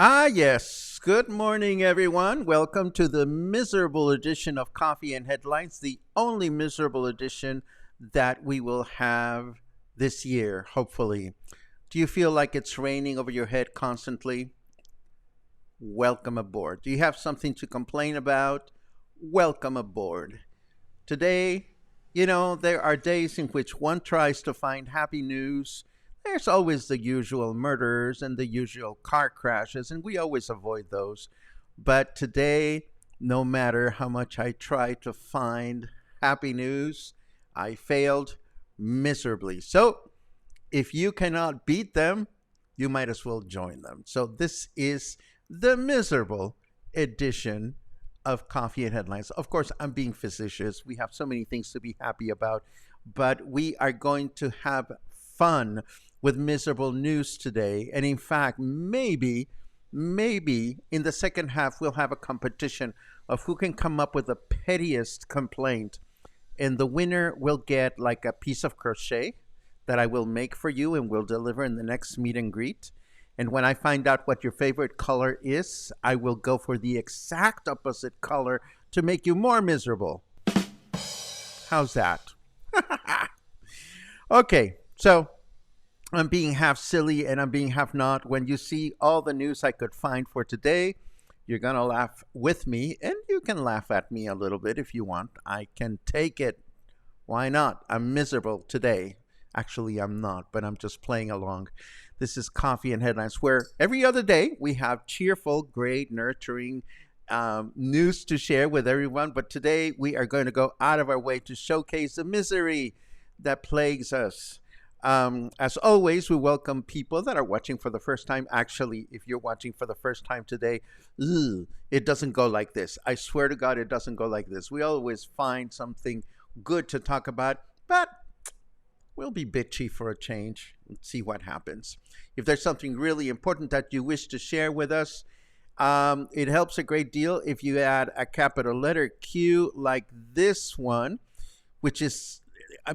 Ah, yes. Good morning, everyone. Welcome to the miserable edition of Coffee and Headlines, the only miserable edition that we will have this year, hopefully. Do you feel like it's raining over your head constantly? Welcome aboard. Do you have something to complain about? Welcome aboard. Today, there are days in which one tries to find happy news. There's always the usual murders and the usual car crashes, and we always avoid those. But today, no matter how much I try to find happy news, I failed miserably. So, if you cannot beat them, you might as well join them. So, this is the miserable edition of Coffee and Headlines. Of course, I'm being facetious. We have so many things to be happy about, but we are going to have fun with miserable news today. And in fact, maybe in the second half, we'll have a competition of who can come up with the pettiest complaint. And the winner will get like a piece of crochet that I will make for you and will deliver in the next meet and greet. And when I find out what your favorite color is, I will go for the exact opposite color to make you more miserable. How's that? Okay, so I'm being half silly and I'm being half not. When you see all the news I could find for today, you're going to laugh with me, and you can laugh at me a little bit if you want. I can take it. Why not? I'm miserable today. Actually, I'm not, but I'm just playing along. This is Coffee and Headlines, where every other day we have cheerful, great, nurturing news to share with everyone. But today we are going to go out of our way to showcase the misery that plagues us. As always, we welcome people that are watching for the first time. Actually, if you're watching for the first time today, it doesn't go like this. I swear to God, it doesn't go like this. We always find something good to talk about, but we'll be bitchy for a change and see what happens. If there's something really important that you wish to share with us, it helps a great deal if you add a capital letter Q like this one, which is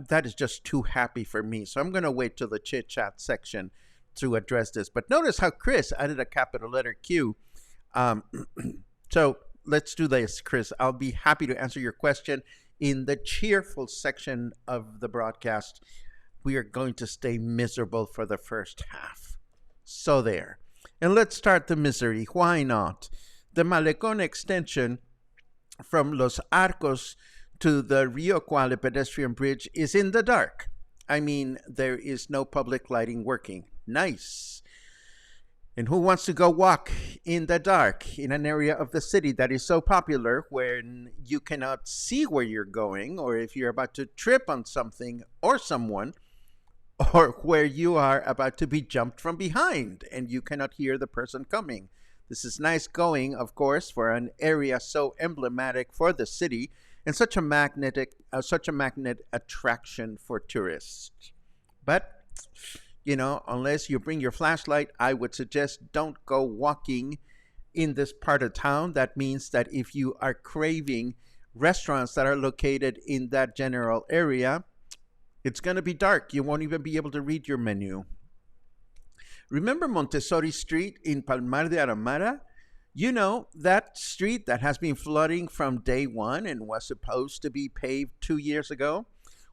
that is just too happy for me. So I'm going to wait till the chit chat section to address this. But notice how Chris added a capital letter Q. So let's do this, Chris. I'll be happy to answer your question in the cheerful section of the broadcast. We are going to stay miserable for the first half. So there. And let's start the misery. Why not? The Malecón extension from Los Arcos to the Rio Cuale pedestrian bridge is in the dark. I mean, there is no public lighting working. Nice. And who wants to go walk in the dark in an area of the city that is so popular when you cannot see where you're going, or if you're about to trip on something or someone, or where you are about to be jumped from behind and you cannot hear the person coming? This is nice going, of course, for an area so emblematic for the city and such a magnet attraction for tourists. But Unless you bring your flashlight, I would suggest don't go walking in this part of town. That means that if you are craving restaurants that are located in that general area, it's going to be dark. You won't even be able to read your menu. Remember Montessori Street in Palmar de Aramara? That street that has been flooding from day one and was supposed to be paved 2 years ago?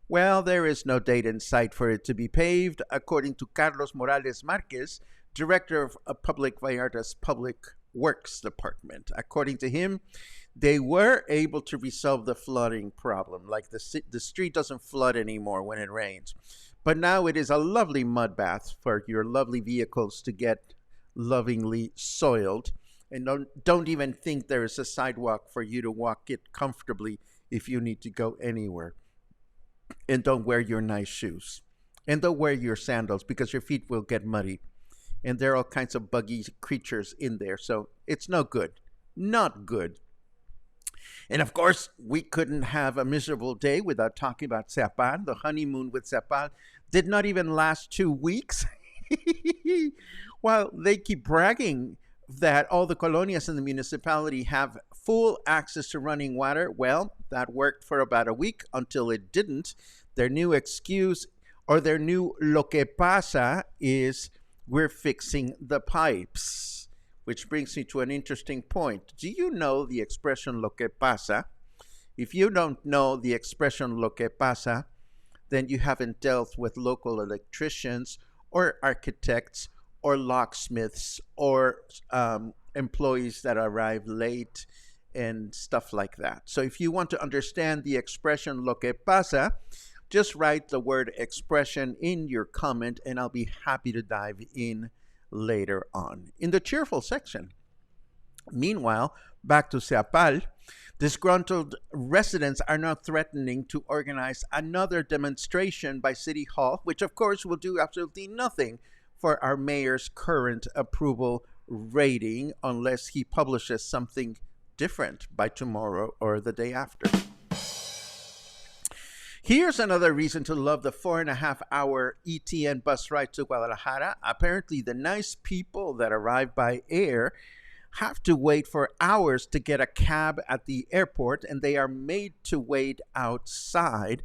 Well, there is no date in sight for it to be paved, according to Carlos Morales Marquez, director of Public Vallarta's Public Works Department. According to him, they were able to resolve the flooding problem. Like the street doesn't flood anymore when it rains. But now it is a lovely mud bath for your lovely vehicles to get lovingly soiled. And don't even think there is a sidewalk for you to walk it comfortably if you need to go anywhere. And don't wear your nice shoes. And don't wear your sandals because your feet will get muddy. And there are all kinds of buggy creatures in there. So it's no good. Not good. And of course, we couldn't have a miserable day without talking about Serpal. The honeymoon with Serpal did not even last 2 weeks. While they keep bragging that all the colonias in the municipality have full access to running water, well, that worked for about a week until it didn't. Their new excuse, or their new lo que pasa, is we're fixing the pipes. Which brings me to an interesting point. Do you know the expression lo que pasa? If you don't know the expression lo que pasa, then you haven't dealt with local electricians or architects or locksmiths or employees that arrive late and stuff like that. So if you want to understand the expression lo que pasa, just write the word expression in your comment and I'll be happy to dive in later on. In the cheerful section, meanwhile, back to Serpal, disgruntled residents are now threatening to organize another demonstration by City Hall, which of course will do absolutely nothing for our mayor's current approval rating unless he publishes something different by tomorrow or the day after. Here's another reason to love the 4.5-hour ETN bus ride to Guadalajara. Apparently, the nice people that arrive by air have to wait for hours to get a cab at the airport, and they are made to wait outside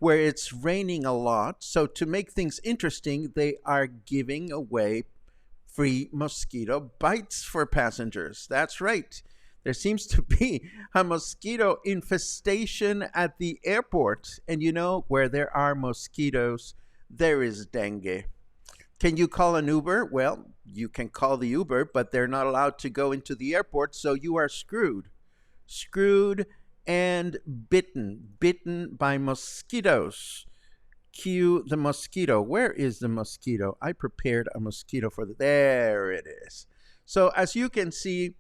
where it's raining a lot. So to make things interesting, they are giving away free mosquito bites for passengers. That's right. There seems to be a mosquito infestation at the airport. And where there are mosquitoes, there is dengue. Can you call an Uber? Well, you can call the Uber, but they're not allowed to go into the airport, so you are screwed. Screwed and bitten by mosquitoes. Cue the mosquito. Where is the mosquito? I prepared a mosquito for there it is. So as you can see,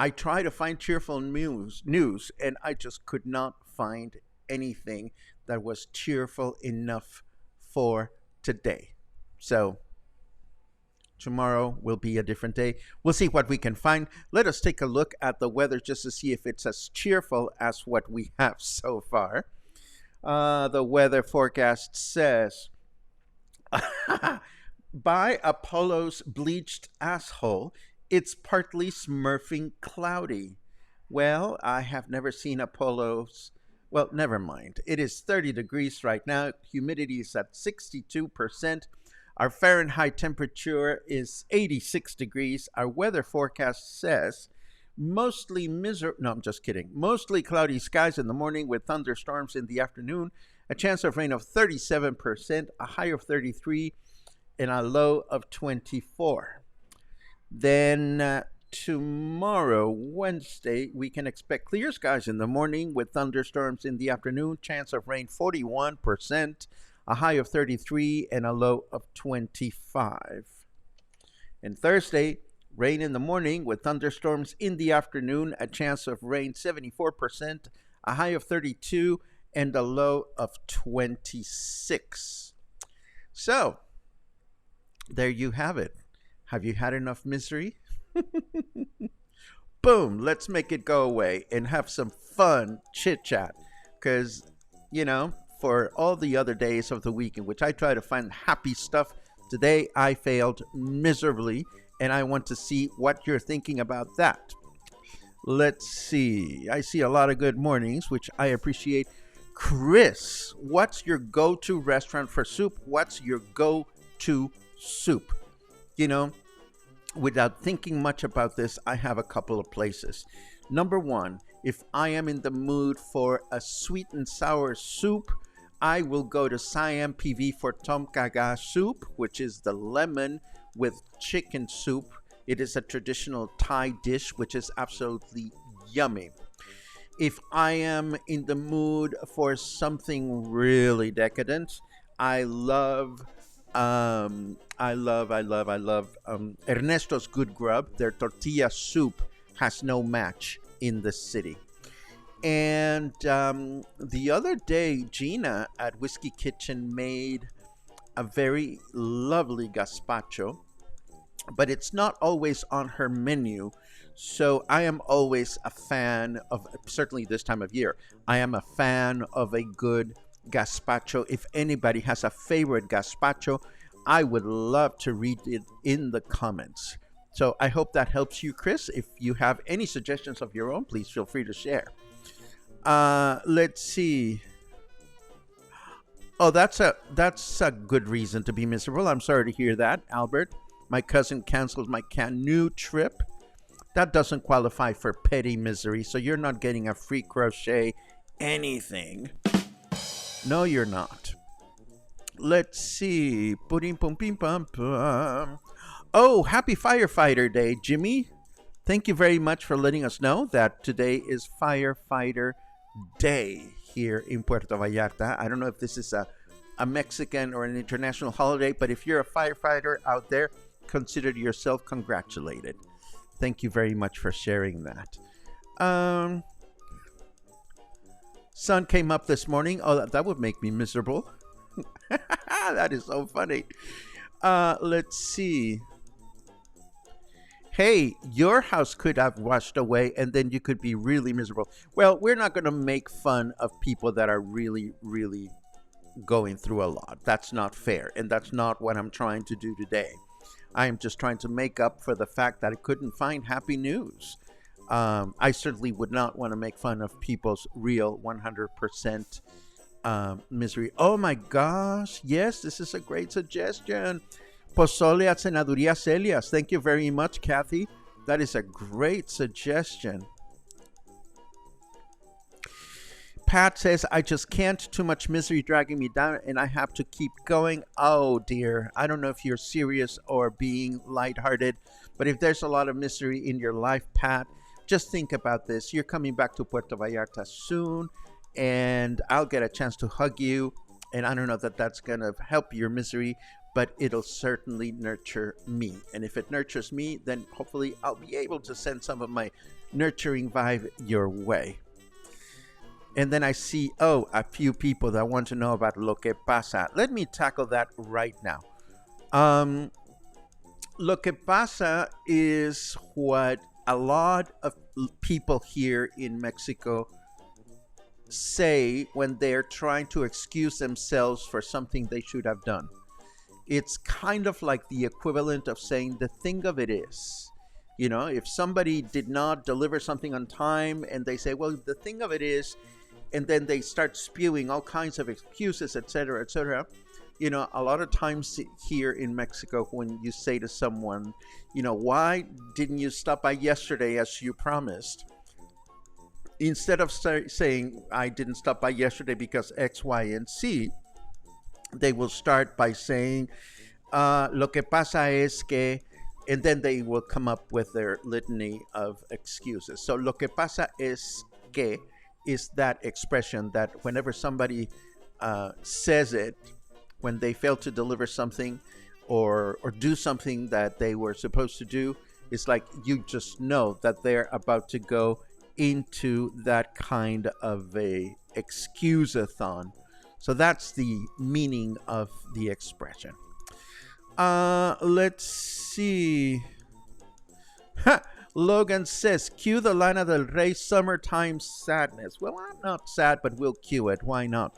I try to find cheerful news, and I just could not find anything that was cheerful enough for today. So tomorrow will be a different day. We'll see what we can find. Let us take a look at the weather just to see if it's as cheerful as what we have so far. The weather forecast says, by Apollo's bleached asshole, it's partly smurfing cloudy. Well, I have never seen Apollo's. Well, never mind. It is 30 degrees right now. Humidity is at 62%. Our Fahrenheit temperature is 86 degrees. Our weather forecast says mostly no, I'm just kidding. Mostly cloudy skies in the morning with thunderstorms in the afternoon. A chance of rain of 37%, a high of 33, and a low of 24. Then tomorrow, Wednesday, we can expect clear skies in the morning with thunderstorms in the afternoon. Chance of rain 41%, a high of 33, and a low of 25. And Thursday, rain in the morning with thunderstorms in the afternoon. A chance of rain 74%, a high of 32, and a low of 26. So, there you have it. Have you had enough misery? Boom, let's make it go away and have some fun chit-chat. Because, for all the other days of the week in which I try to find happy stuff, Today I failed miserably, and I want to see what you're thinking about that. Let's see. I see a lot of good mornings, which I appreciate. Chris, what's your go to restaurant for soup? What's your go to soup? You know, without thinking much about this, I have a couple of places. Number one, if I am in the mood for a sweet and sour soup, I will go to Siam PV for Tom Kha soup, which is the lemon with chicken soup. It is a traditional Thai dish, which is absolutely yummy. If I am in the mood for something really decadent, I love Ernesto's Good Grub. Their tortilla soup has no match in the city. And the other day, Gina at Whiskey Kitchen made a very lovely gazpacho, but it's not always on her menu. So I am always a fan of, certainly this time of year, I am a fan of a good gazpacho. If anybody has a favorite gazpacho, I would love to read it in the comments. So I hope that helps you, Chris. If you have any suggestions of your own, please feel free to share. Let's see. Oh, that's a good reason to be miserable. I'm sorry to hear that, Albert. My cousin canceled my canoe trip. That doesn't qualify for petty misery, so you're not getting a free crochet anything. No, you're not. Let's see. Oh, happy Firefighter Day, Jimmy. Thank you very much for letting us know that today is Firefighter Day here in Puerto Vallarta. I don't know if this is a Mexican or an international holiday, but if you're a firefighter out there, consider yourself congratulated. Thank you very much for sharing that. Sun came up this morning. Oh, that would make me miserable. That is so funny. Let's see. Hey, your house could have washed away and then you could be really miserable. Well, we're not going to make fun of people that are really, really going through a lot. That's not fair. And that's not what I'm trying to do today. I am just trying to make up for the fact that I couldn't find happy news. I certainly would not want to make fun of people's real 100% misery. Oh my gosh. Yes, this is a great suggestion. Pozole at Senaduría Celias. Thank you very much, Kathy. That is a great suggestion. Pat says, I just can't. Too much misery dragging me down and I have to keep going. Oh dear. I don't know if you're serious or being lighthearted, but if there's a lot of misery in your life, Pat, just think about this. You're coming back to Puerto Vallarta soon and I'll get a chance to hug you. And I don't know that that's going to help your misery, but it'll certainly nurture me. And if it nurtures me, then hopefully I'll be able to send some of my nurturing vibe your way. And then I see, a few people that want to know about Lo Que Pasa. Let me tackle that right now. Lo Que Pasa is what a lot of people here in Mexico say when they're trying to excuse themselves for something they should have done. It's kind of like the equivalent of saying the thing of it is. You know, if somebody did not deliver something on time and they say, well, the thing of it is, and then they start spewing all kinds of excuses, etc., etc. You know, a lot of times here in Mexico, when you say to someone, you know, why didn't you stop by yesterday as you promised? Instead of saying, I didn't stop by yesterday because X, Y, and Z, they will start by saying, lo que pasa es que, and then they will come up with their litany of excuses. So lo que pasa es que is that expression that whenever somebody says it, when they fail to deliver something or do something that they were supposed to do, it's like you just know that they're about to go into that kind of a excuse-a-thon. So that's the meaning of the expression. Let's see. Logan says, cue the Lana Del Rey Summertime Sadness. Well, I'm not sad, but we'll cue it. Why not?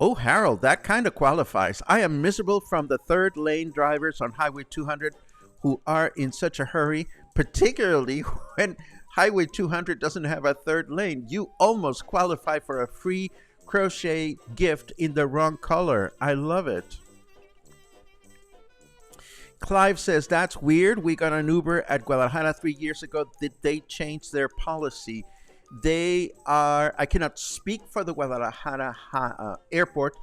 Oh, Harold, that kind of qualifies. I am miserable from the third lane drivers on Highway 200 who are in such a hurry, particularly when Highway 200 doesn't have a third lane. You almost qualify for a free crochet gift in the wrong color. I love it. Clive says, that's weird. We got an Uber at Guadalajara 3 years ago. Did they change their policy? I cannot speak for the Guadalajara airport,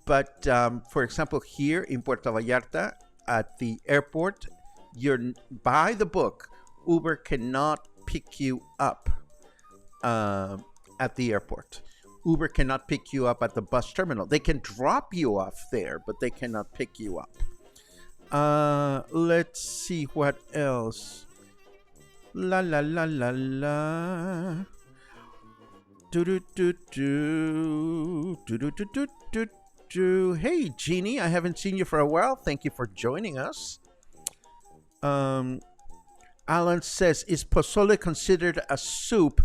but for example, here in Puerto Vallarta at the airport, you're by the book. Uber cannot pick you up at the airport. Uber cannot pick you up at the bus terminal. They can drop you off there, but they cannot pick you up. Let's see what else. La la la la la. Do do do do do do do do do do. Hey, Jeannie, I haven't seen you for a while. Thank you for joining us. Alan says, is pozole considered a soup?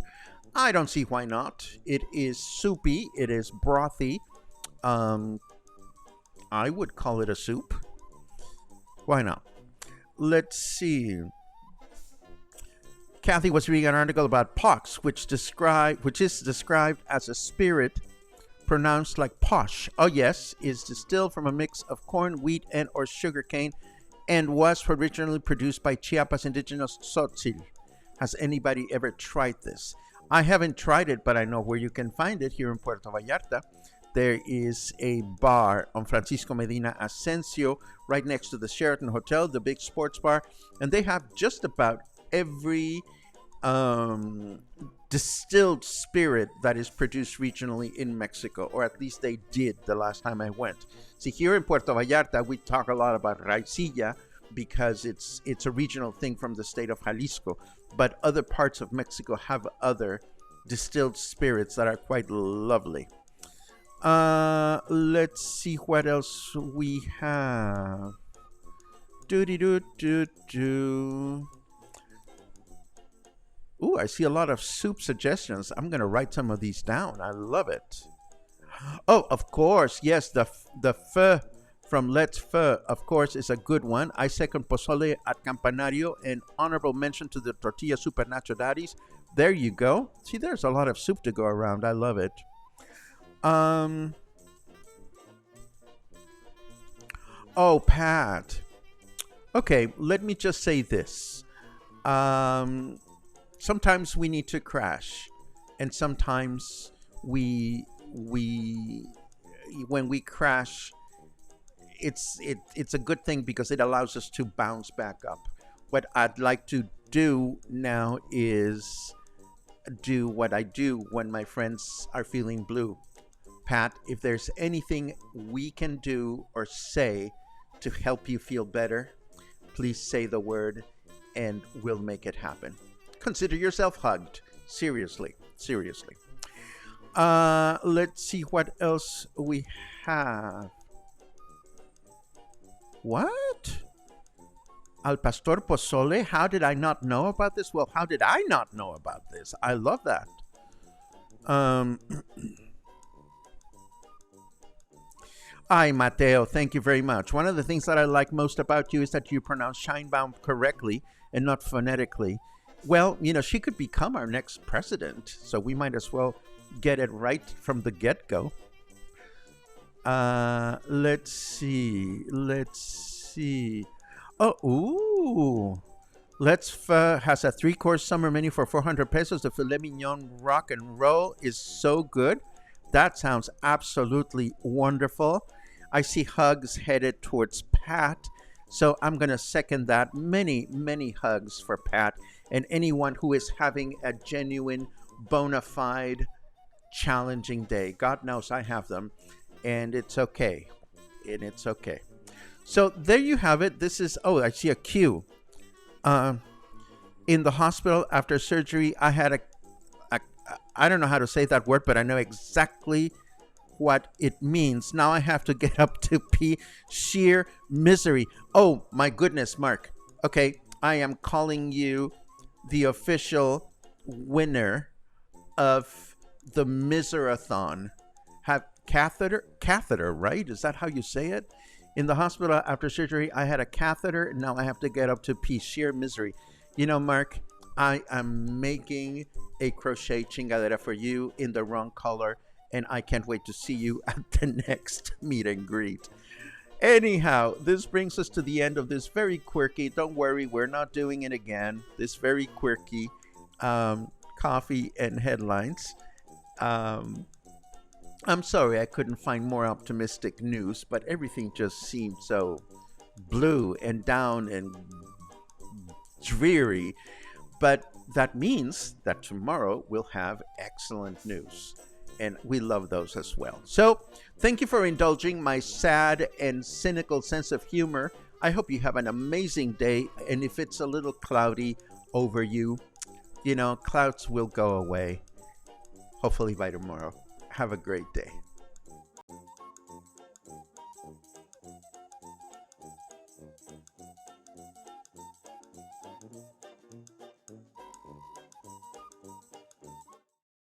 I don't see why not. It is soupy. It is brothy. I would call it a soup. Why not? Let's see. Kathy was reading an article about pox, which is described as a spirit pronounced like posh. Oh yes, is distilled from a mix of corn, wheat, and or sugarcane, and was originally produced by Chiapas indigenous Tzotzil. Has anybody ever tried this? I haven't tried it, but I know where you can find it here in Puerto Vallarta. There is a bar on Francisco Medina Asensio right next to the Sheraton Hotel, the big sports bar, and they have just about every distilled spirit that is produced regionally in Mexico, or at least they did the last time I went. See, here in Puerto Vallarta, we talk a lot about raicilla because it's a regional thing from the state of Jalisco, but other parts of Mexico have other distilled spirits that are quite lovely. Let's see what else we have. Do. Ooh, I see a lot of soup suggestions. I'm going to write some of these down. I love it. Oh, of course. Yes, the pho from Let's Pho, of course, is a good one. I second pozole at Campanario, and honorable mention to the tortilla soup at Nacho Daddy's. There you go. See, there's a lot of soup to go around. I love it. Oh, Pat. Okay, let me just say this. Sometimes we need to crash, and sometimes when we crash, it's a good thing because it allows us to bounce back up. What I'd like to do now is do what I do when my friends are feeling blue. Pat, if there's anything we can do or say to help you feel better, please say the word and we'll make it happen. Consider yourself hugged. Seriously. Let's see what else we have. What? Al Pastor Pozole? How did I not know about this? Well, how did I not know about this? I love that. Hi, Mateo. Thank you very much. One of the things that I like most about you is that you pronounce Scheinbaum correctly and not phonetically. Well, she could become our next president, so we might as well get it right from the get-go. Let's see. Oh, ooh. Let's has a 3-course summer menu for 400 pesos. The filet mignon rock and roll is so good. That sounds absolutely wonderful. I see hugs headed towards Pat, so I'm going to second that. Many, many hugs for Pat and anyone who is having a genuine, bona fide, challenging day. God knows I have them, and it's okay. So there you have it. This is, I see a Q. In the hospital after surgery, I had I don't know how to say that word, but I know exactly what it means. Now I have to get up to pee. Sheer misery. Oh my goodness, Mark. Okay, I am calling you the official winner of the Miserathon. had catheter, right? Is that how you say it? In the hospital after surgery, I had a catheter, and now I have to get up to pee. Sheer misery. You know, Mark, I am making a crochet chingadera for you in the wrong color, and I can't wait to see you at the next meet and greet. Anyhow, this brings us to the end of this very quirky, don't worry, we're not doing it again, this very quirky coffee and headlines. I'm sorry I couldn't find more optimistic news, but everything just seemed so blue and down and dreary. But that means that tomorrow we'll have excellent news. And we love those as well. So thank you for indulging my sad and cynical sense of humor. I hope you have an amazing day. And if it's a little cloudy over you, you know, clouds will go away. Hopefully by tomorrow. Have a great day.